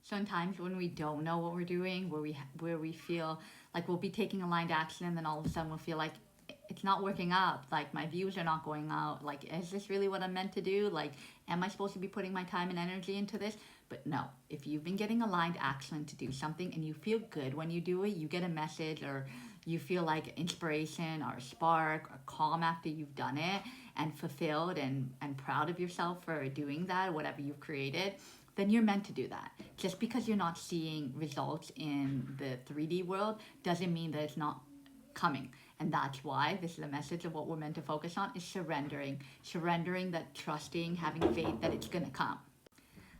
So in times when we don't know what we're doing, where we feel like we'll be taking aligned action, and then all of a sudden we'll feel like it's not working out. Like my views are not going out. Like, is this really what I'm meant to do? Like, am I supposed to be putting my time and energy into this? But no, if you've been getting aligned action to do something and you feel good when you do it, you get a message or you feel like inspiration or a spark or calm after you've done it and fulfilled and proud of yourself for doing that, whatever you've created, then you're meant to do that. Just because you're not seeing results in the 3D world doesn't mean that it's not coming. And that's why this is the message of what we're meant to focus on is surrendering. Surrendering, that trusting, having faith that it's gonna come.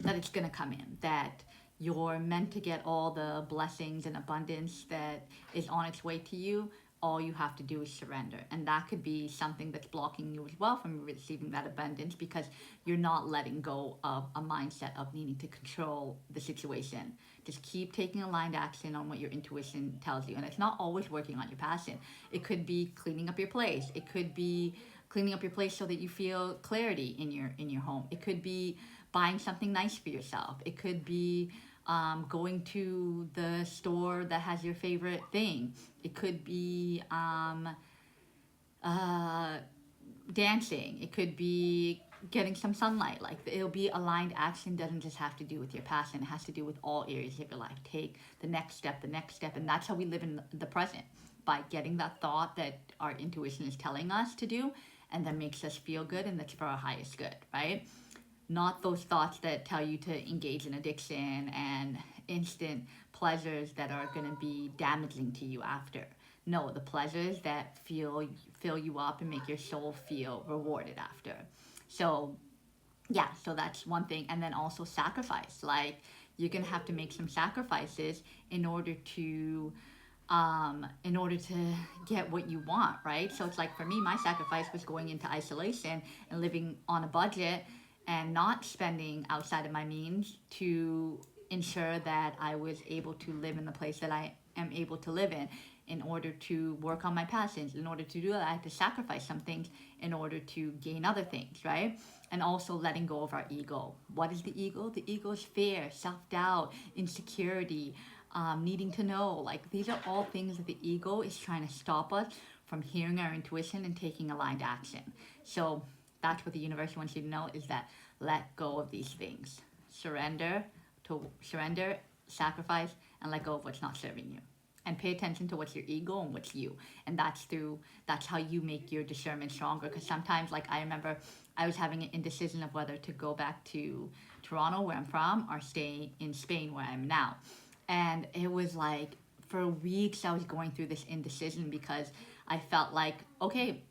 That it's gonna come in. That you're meant to get all the blessings and abundance that is on its way to you. All you have to do is surrender. And that could be something that's blocking you as well from receiving that abundance because you're not letting go of a mindset of needing to control the situation. Just keep taking aligned action on what your intuition tells you. And it's not always working on your passion. It could be cleaning up your place. It could be cleaning up your place so that you feel clarity in your home. It could be buying something nice for yourself. It could be going to the store that has your favorite thing. It could be uh, dancing. It could be getting some sunlight. Like it'll be aligned action. Doesn't just have to do with your passion. It has to do with all areas of your life. Take the next step, and that's how we live in the present, by getting that thought that our intuition is telling us to do, and that makes us feel good, and that's for our highest good, right? Not those thoughts that tell you to engage in addiction and instant pleasures that are going to be damaging to you after. No, the pleasures that fill you up and make your soul feel rewarded after. So yeah, so that's one thing. And then also sacrifice. Like you're gonna have to make some sacrifices in order to get what you want, right? So it's like for me, my sacrifice was going into isolation and living on a budget and not spending outside of my means to ensure that I was able to live in the place that I am able to live in order to work on my passions. In order to do that, I had to sacrifice some things in order to gain other things, right? And also letting go of our ego. What is the ego? The ego is fear, self-doubt, insecurity, needing to know. Like these are all things that the ego is trying to stop us from hearing our intuition and taking aligned action. So that's what the universe wants you to know, is that let go of these things. Surrender, sacrifice, and let go of what's not serving you. And pay attention to what's your ego and what's you. And that's how you make your discernment stronger. Because sometimes, like I remember I was having an indecision of whether to go back to Toronto, where I'm from, or stay in Spain, where I'm now. And it was like for weeks I was going through this indecision because I felt like, okay,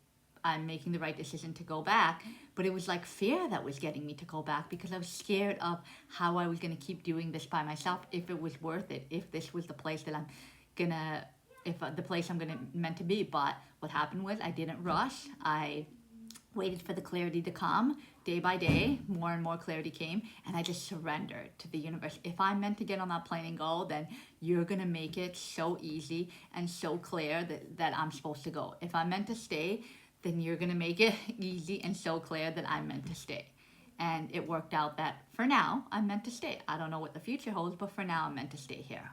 I'm making the right decision to go back. But it was like fear that was getting me to go back because I was scared of how I was going to keep doing this by myself, if it was worth it, if this was the place that I'm gonna, if the place I'm gonna meant to be. But what happened was I didn't rush. I waited for the clarity to come day by day. More and more clarity came, and I just surrendered to the universe. If I'm meant to get on that plane and go, then you're gonna make it so easy and so clear that I'm supposed to go. If I'm meant to stay, then you're gonna make it easy and so clear that I'm meant to stay. And it worked out that for now I'm meant to stay. I don't know what the future holds, but for now I'm meant to stay here.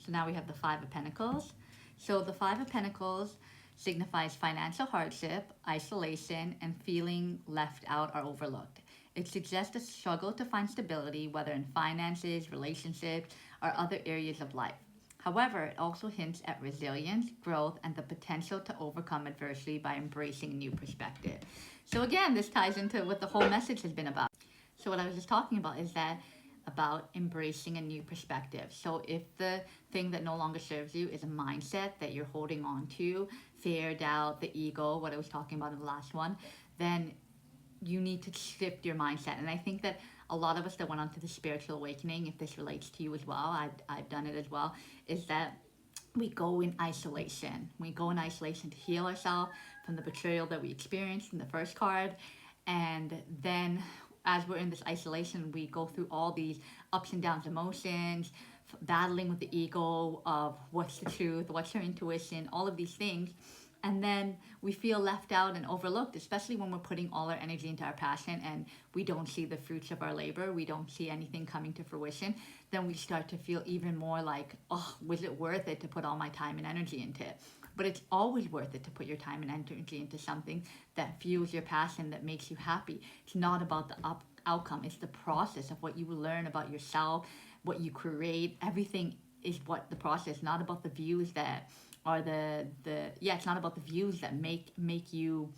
So now we have the Five of Pentacles. So the Five of Pentacles signifies financial hardship, isolation, and feeling left out or overlooked. It suggests a struggle to find stability, whether in finances, relationships, or other areas of life. However, it also hints at resilience, growth, and the potential to overcome adversity by embracing a new perspective. So again, this ties into what the whole message has been about. So what I was just talking about is that about embracing a new perspective. So if the thing that no longer serves you is a mindset that you're holding on to, fear, doubt, the ego, what I was talking about in the last one, then you need to shift your mindset. And I think that a lot of us that went on to the spiritual awakening, if this relates to you as well, I've done it as well, is that we go in isolation. We go in isolation to heal ourselves from the betrayal that we experienced in the first card. And then as we're in this isolation, we go through all these ups and downs emotions, battling with the ego of what's the truth, what's your intuition, all of these things. And then we feel left out and overlooked, especially when we're putting all our energy into our passion and we don't see the fruits of our labor, we don't see anything coming to fruition. Then we start to feel even more like, oh, was it worth it to put all my time and energy into it? But it's always worth it to put your time and energy into something that fuels your passion, that makes you happy. It's not about the outcome, it's the process of what you learn about yourself, what you create. Everything is what the process, not about the views that are it's not about the views that make you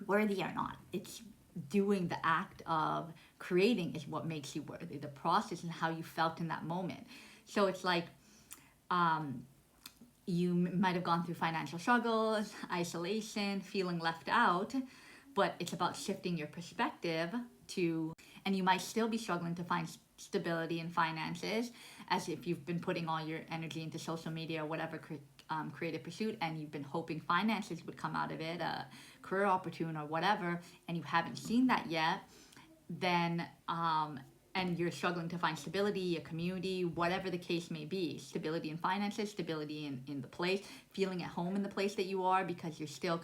worthy or not. It's doing the act of creating is what makes you worthy, the process and how you felt in that moment. So it's like you might have gone through financial struggles, isolation, feeling left out, but it's about shifting your perspective to, and you might still be struggling to find stability in finances, as if you've been putting all your energy into social media or whatever creative pursuit, and you've been hoping finances would come out of it, a career opportunity or whatever, and you haven't seen that yet. Then and you're struggling to find stability, a community, whatever the case may be, stability in finances, stability in the place, feeling at home in the place that you are, because you're still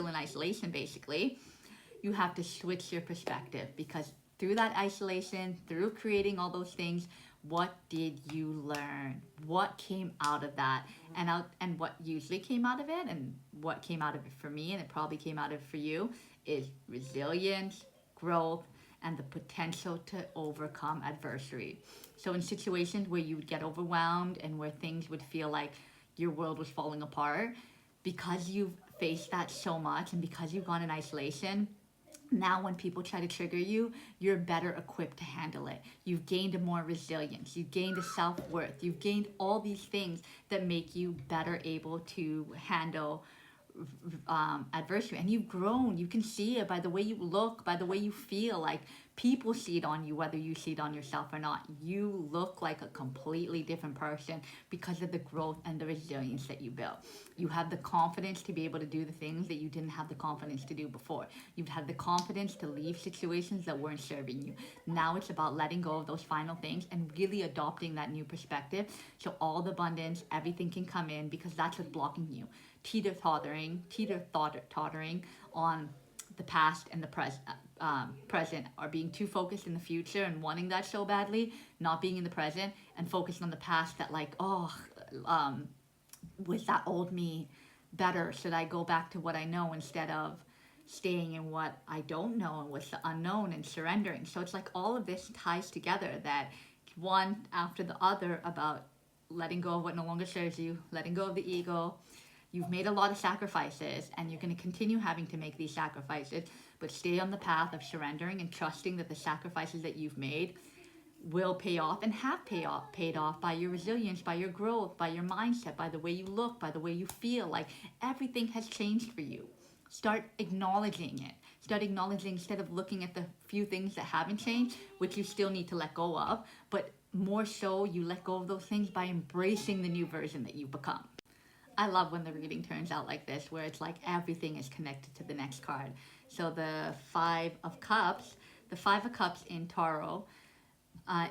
in isolation basically. You have to switch your perspective, because through that isolation, through creating all those things, what did you learn? What came out of that? And what usually came out of it, and what came out of it for me, and it probably came out of it for you, is resilience, growth, and the potential to overcome adversity. So in situations where you would get overwhelmed and where things would feel like your world was falling apart, because you've faced that so much and because you've gone in isolation, now when people try to trigger you, you're better equipped to handle it. You've gained a more resilience, you've gained a self-worth, you've gained all these things that make you better able to handle adversity. And you've grown. You can see it by the way you look, by the way you feel. Like, people see it on you, whether you see it on yourself or not. You look like a completely different person because of the growth and the resilience that you built. You have the confidence to be able to do the things that you didn't have the confidence to do before. You've had the confidence to leave situations that weren't serving you. Now it's about letting go of those final things and really adopting that new perspective, so all the abundance, everything can come in, because that's what's blocking you. Teeter-tottering on the past and the present, or being too focused in the future and wanting that so badly, not being in the present and focused on the past, that like, was that old me better? Should I go back to what I know instead of staying in what I don't know and what's the unknown, and surrendering? So it's like all of this ties together, that one after the other, about letting go of what no longer serves you, letting go of the ego. You've made a lot of sacrifices, and you're going to continue having to make these sacrifices, but stay on the path of surrendering and trusting that the sacrifices that you've made will pay off, and have paid off by your resilience, by your growth, by your mindset, by the way you look, by the way you feel. Like, everything has changed for you. Start acknowledging it. Start acknowledging, instead of looking at the few things that haven't changed, which you still need to let go of, but more so you let go of those things by embracing the new version that you've become. I love when the reading turns out like this, where it's like everything is connected to the next card. So the Five of Cups in Tarot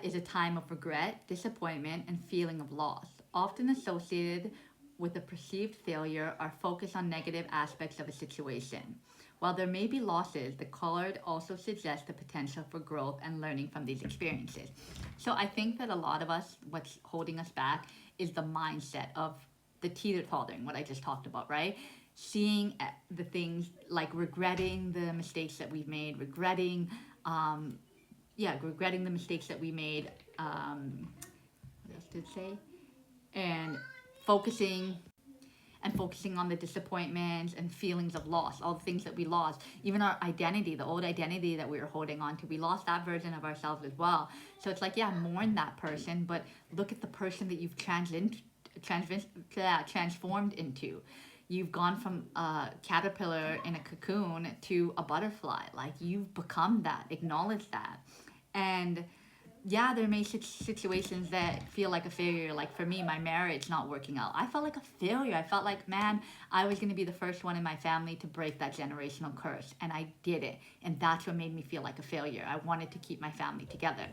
is a time of regret, disappointment, and feeling of loss. Often associated with a perceived failure or focus on negative aspects of a situation. While there may be losses, the card also suggests the potential for growth and learning from these experiences. So I think that a lot of us, what's holding us back is the mindset of the teeter-tottering, what I just talked about, right? Seeing the things, like regretting the mistakes that we've made, regretting the mistakes that we made, what else did it say? And focusing on the disappointments and feelings of loss, all the things that we lost, even our identity, the old identity that we were holding on to, we lost that version of ourselves as well. So it's like, mourn that person, but look at the person that you've transformed into. You've gone from a caterpillar in a cocoon to a butterfly. Like, you've become that. Acknowledge that. And there may be situations that feel like a failure. Like, for me, my marriage not working out, I felt like a failure. I felt like, man, I was going to be the first one in my family to break that generational curse, and I did it. And that's what made me feel like a failure. I wanted to keep my family together.